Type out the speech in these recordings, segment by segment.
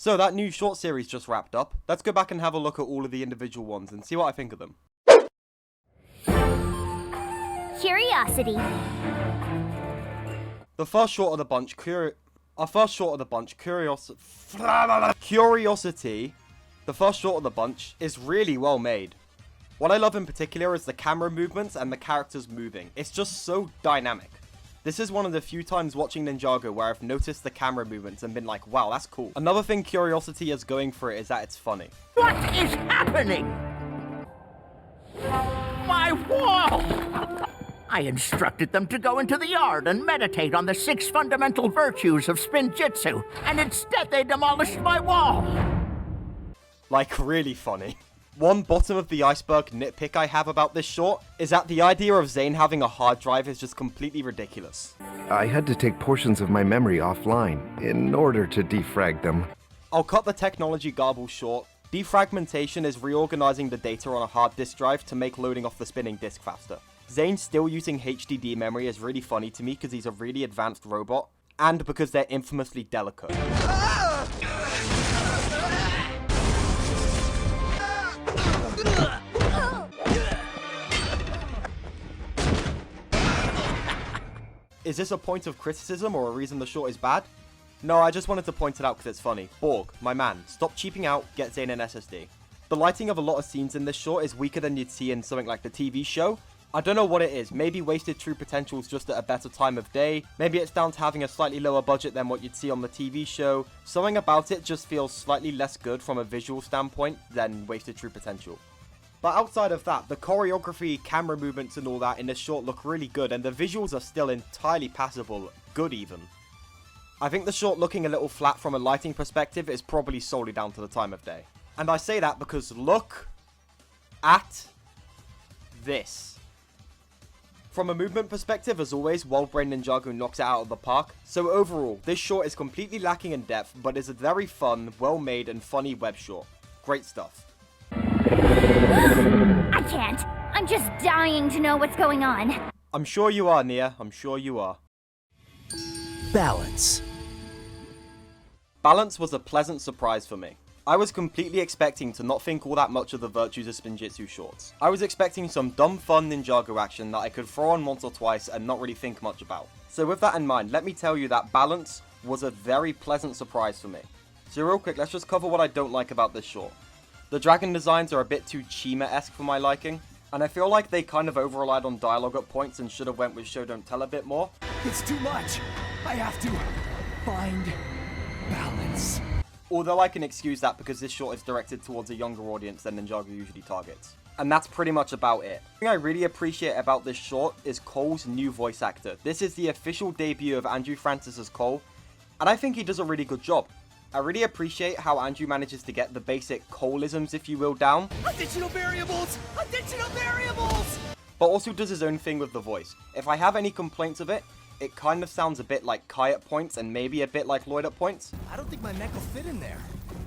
So that new short series just wrapped up. Let's go back and have a look at all of the individual ones and see what I think of them. Curiosity. The first short of the bunch, Curiosity. The first short of the bunch is really well made. What I love in particular is the camera movements and the characters moving. It's just so dynamic. This is one of the few times watching Ninjago where I've noticed the camera movements and been like, wow, that's cool. Another thing Curiosity is going for it is that it's funny. What is happening? My wall! I instructed them to go into the yard and meditate on the 6 fundamental virtues of Spinjitzu, and instead they demolished my wall! Like, really funny. One bottom of the iceberg nitpick I have about this short is that the idea of Zane having a hard drive is just completely ridiculous. I had to take portions of my memory offline in order to defrag them. I'll cut the technology garble short. Defragmentation is reorganizing the data on a hard disk drive to make loading off the spinning disk faster. Zane still using HDD memory is really funny to me because he's a really advanced robot, and because they're infamously delicate. Is this a point of criticism or a reason the short is bad? No, I just wanted to point it out because it's funny. Borg, my man, stop cheaping out, get Zane an SSD. The lighting of a lot of scenes in this short is weaker than you'd see in something like the TV show. I don't know what it is, maybe wasted true potential's just at a better time of day, maybe it's down to having a slightly lower budget than what you'd see on the TV show. Something about it just feels slightly less good from a visual standpoint than wasted true potential. But outside of that, the choreography, camera movements and all that in this short look really good, and the visuals are still entirely passable, good even. I think the short looking a little flat from a lighting perspective is probably solely down to the time of day. And I say that because look at this. From a movement perspective, as always, Wild Brain Ninjago knocks it out of the park. So overall, this short is completely lacking in depth, but is a very fun, well-made and funny web short. Great stuff. I can't. I'm just dying to know what's going on. I'm sure you are, Nia. I'm sure you are. Balance. Balance was a pleasant surprise for me. I was completely expecting to not think all that much of the virtues of Spinjitzu shorts. I was expecting some dumb fun Ninjago action that I could throw on once or twice and not really think much about. So with that in mind, let me tell you that Balance was a very pleasant surprise for me. So real quick, let's just cover what I don't like about this short. The dragon designs are a bit too Chima-esque for my liking, and I feel like they kind of over-relied on dialogue at points and should have went with show don't tell a bit more. It's too much. I have to find balance. Although I can excuse that because this short is directed towards a younger audience than Ninjago usually targets. And that's pretty much about it. The thing I really appreciate about this short is Cole's new voice actor. This is the official debut of Andrew Francis as Cole, and I think he does a really good job. I really appreciate how Andrew manages to get the basic Coleisms, if you will, down. Additional variables! Additional variables! But also does his own thing with the voice. If I have any complaints of it, it kind of sounds a bit like Kai at points and maybe a bit like Lloyd at points. I don't think my mech will fit in there.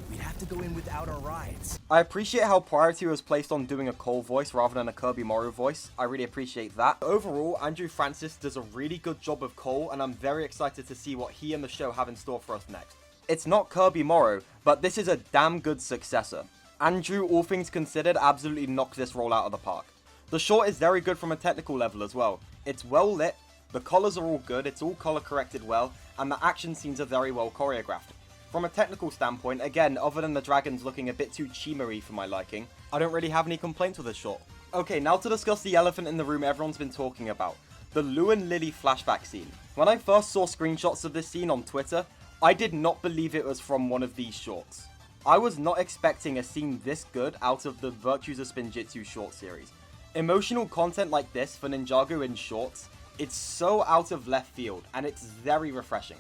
We'd have to go in without our rides. I appreciate how priority was placed on doing a Cole voice rather than a Kirby Mario voice. I really appreciate that. Overall, Andrew Francis does a really good job of Cole, and I'm very excited to see what he and the show have in store for us next. It's not Kirby Morrow, but this is a damn good successor. Andrew, all things considered, absolutely knocked this role out of the park. The short is very good from a technical level as well. It's well lit, the colors are all good, it's all color corrected well, and the action scenes are very well choreographed. From a technical standpoint, again, other than the dragons looking a bit too Chima-y for my liking, I don't really have any complaints with this short. Okay, now to discuss the elephant in the room everyone's been talking about. The Lou and Lily flashback scene. When I first saw screenshots of this scene on Twitter, I did not believe it was from one of these shorts. I was not expecting a scene this good out of the Virtues of Spinjitzu short series. Emotional content like this for Ninjago in shorts, it's so out of left field, and it's very refreshing.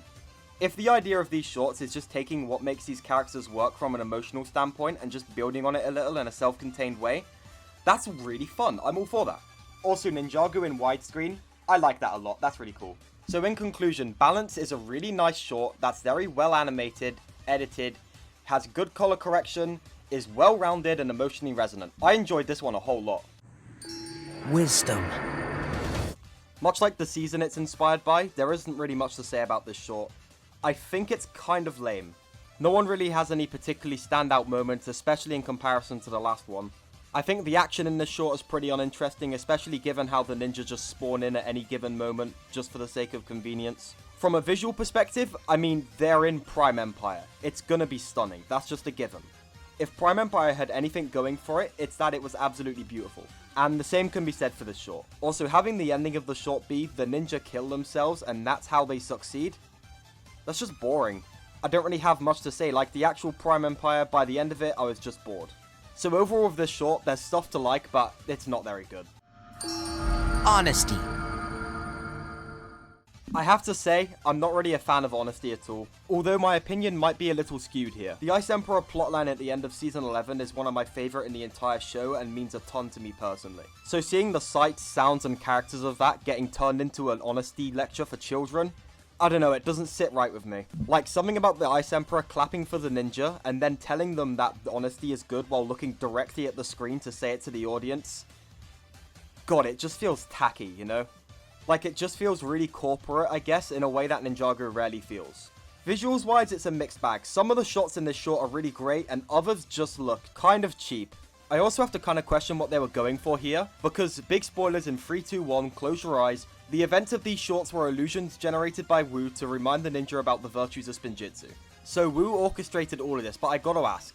If the idea of these shorts is just taking what makes these characters work from an emotional standpoint and just building on it a little in a self-contained way, that's really fun. I'm all for that. Also, Ninjago in widescreen, I like that a lot. That's really cool. So in conclusion, Balance is a really nice short that's very well animated, edited, has good color correction, is well-rounded and emotionally resonant. I enjoyed this one a whole lot. Wisdom. Much like the season it's inspired by, there isn't really much to say about this short. I think it's kind of lame. No one really has any particularly standout moments, especially in comparison to the last one. I think the action in this short is pretty uninteresting, especially given how the ninja just spawn in at any given moment, just for the sake of convenience. From a visual perspective, I mean, they're in Prime Empire. It's gonna be stunning, that's just a given. If Prime Empire had anything going for it, it's that it was absolutely beautiful. And the same can be said for this short. Also, having the ending of the short be, the ninja kill themselves and that's how they succeed, that's just boring. I don't really have much to say, like the actual Prime Empire, by the end of it, I was just bored. So overall with this short, there's stuff to like, but it's not very good. Honesty. I have to say, I'm not really a fan of honesty at all, although my opinion might be a little skewed here. The Ice Emperor plotline at the end of Season 11 is one of my favourite in the entire show and means a ton to me personally. So seeing the sights, sounds and characters of that getting turned into an honesty lecture for children, I don't know, it doesn't sit right with me. Like, something about the Ice Emperor clapping for the ninja and then telling them that honesty is good while looking directly at the screen to say it to the audience. God, it just feels tacky, you know? Like, it just feels really corporate, I guess, in a way that Ninjago rarely feels. Visuals-wise, it's a mixed bag. Some of the shots in this short are really great, and others just look kind of cheap. I also have to kind of question what they were going for here, because big spoilers in 3, 2, 1, close your eyes. The events of these shorts were illusions generated by Wu to remind the ninja about the virtues of Spinjitzu. So Wu orchestrated all of this, but I gotta ask,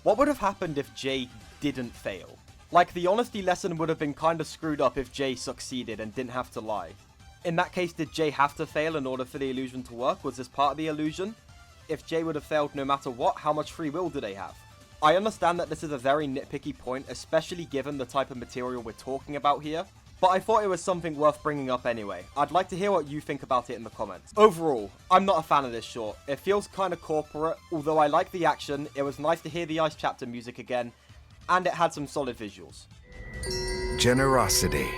what would have happened if Jay didn't fail? Like, the honesty lesson would have been kind of screwed up if Jay succeeded and didn't have to lie. In that case, did Jay have to fail in order for the illusion to work? Was this part of the illusion? If Jay would have failed no matter what, how much free will do they have? I understand that this is a very nitpicky point, especially given the type of material we're talking about here, but I thought it was something worth bringing up anyway. I'd like to hear what you think about it in the comments. Overall, I'm not a fan of this short. It feels kind of corporate, although I like the action, it was nice to hear the Ice Chapter music again, and it had some solid visuals. Generosity.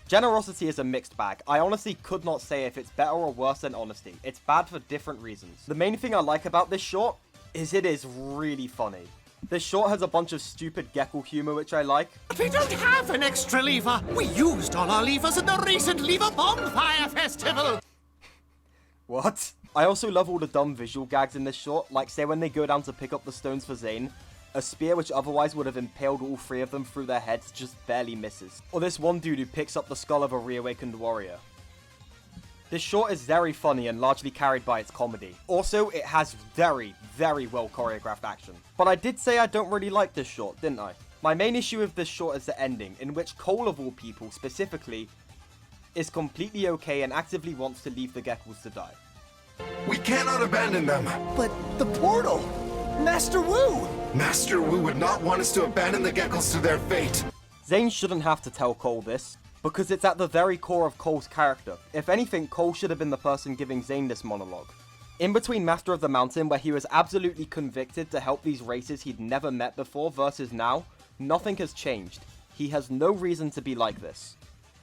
Generosity is a mixed bag. I honestly could not say if it's better or worse than honesty. It's bad for different reasons. The main thing I like about this short is it is really funny. This short has a bunch of stupid Gekko humor which I like. We don't have an extra lever. We used all our levers at the recent Lever Bonfire Festival. What? I also love all the dumb visual gags in this short, like say when they go down to pick up the stones for Zane, a spear which otherwise would have impaled all 3 of them through their heads just barely misses. Or this one dude who picks up the skull of a reawakened warrior. This short is very funny and largely carried by its comedy. Also, it has very, very well choreographed action. But I did say I don't really like this short, didn't I? My main issue with this short is the ending, in which Cole of all people, specifically, is completely okay and actively wants to leave the Geckos to die. We cannot abandon them. But the portal! Master Wu! Master Wu would not want us to abandon the Geckos to their fate. Zane shouldn't have to tell Cole this, because it's at the very core of Cole's character. If anything, Cole should have been the person giving Zane this monologue. In between Master of the Mountain, where he was absolutely convicted to help these races he'd never met before, versus now, nothing has changed. He has no reason to be like this.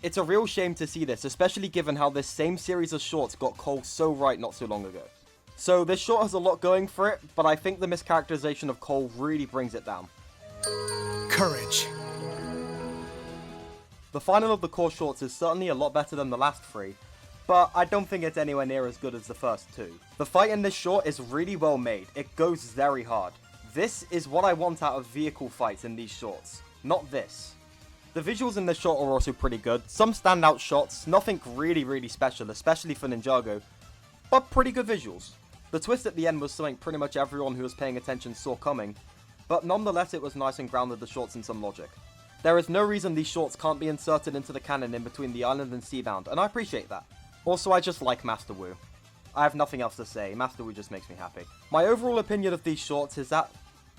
It's a real shame to see this, especially given how this same series of shorts got Cole so right not so long ago. So this short has a lot going for it, but I think the mischaracterization of Cole really brings it down. Courage. The final of the core shorts is certainly a lot better than the last 3, but I don't think it's anywhere near as good as the first 2. The fight in this short is really well made, it goes very hard. This is what I want out of vehicle fights in these shorts, not this. The visuals in this short are also pretty good, some standout shots, nothing really special, especially for Ninjago, but pretty good visuals. The twist at the end was something pretty much everyone who was paying attention saw coming, but nonetheless it was nice and grounded the shorts in some logic. There is no reason these shorts can't be inserted into the canon in between the island and Seabound, and I appreciate that. Also, I just like Master Wu. I have nothing else to say, Master Wu just makes me happy. My overall opinion of these shorts is that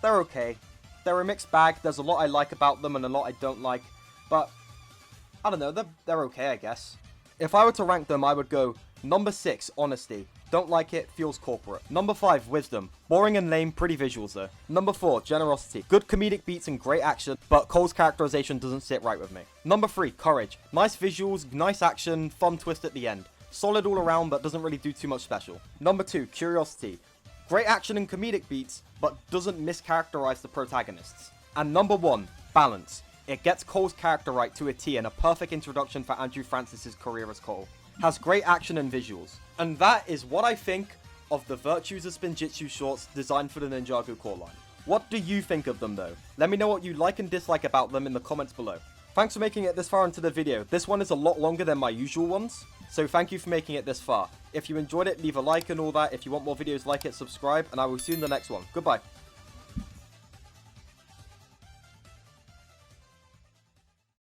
they're okay. They're a mixed bag, there's a lot I like about them and a lot I don't like, but I don't know, they're okay I guess. If I were to rank them, I would go number 6, Honesty. Don't like it, feels corporate. Number 5, Wisdom. Boring and lame, pretty visuals though. Number 4, Generosity. Good comedic beats and great action, but Cole's characterization doesn't sit right with me. Number 3, Courage. Nice visuals, nice action, fun twist at the end. Solid all around, but doesn't really do too much special. Number 2, Curiosity. Great action and comedic beats, but doesn't mischaracterize the protagonists. And number 1, Balance. It gets Cole's character right to a T and a perfect introduction for Andrew Francis's career as Cole. Has great action and visuals. And that is what I think of the Virtues of Spinjitzu shorts designed for the Ninjago core line. What do you think of them though? Let me know what you like and dislike about them in the comments below. Thanks for making it this far into the video. This one is a lot longer than my usual ones, so thank you for making it this far. If you enjoyed it, leave a like and all that. If you want more videos like it, subscribe, and I will see you in the next one. Goodbye.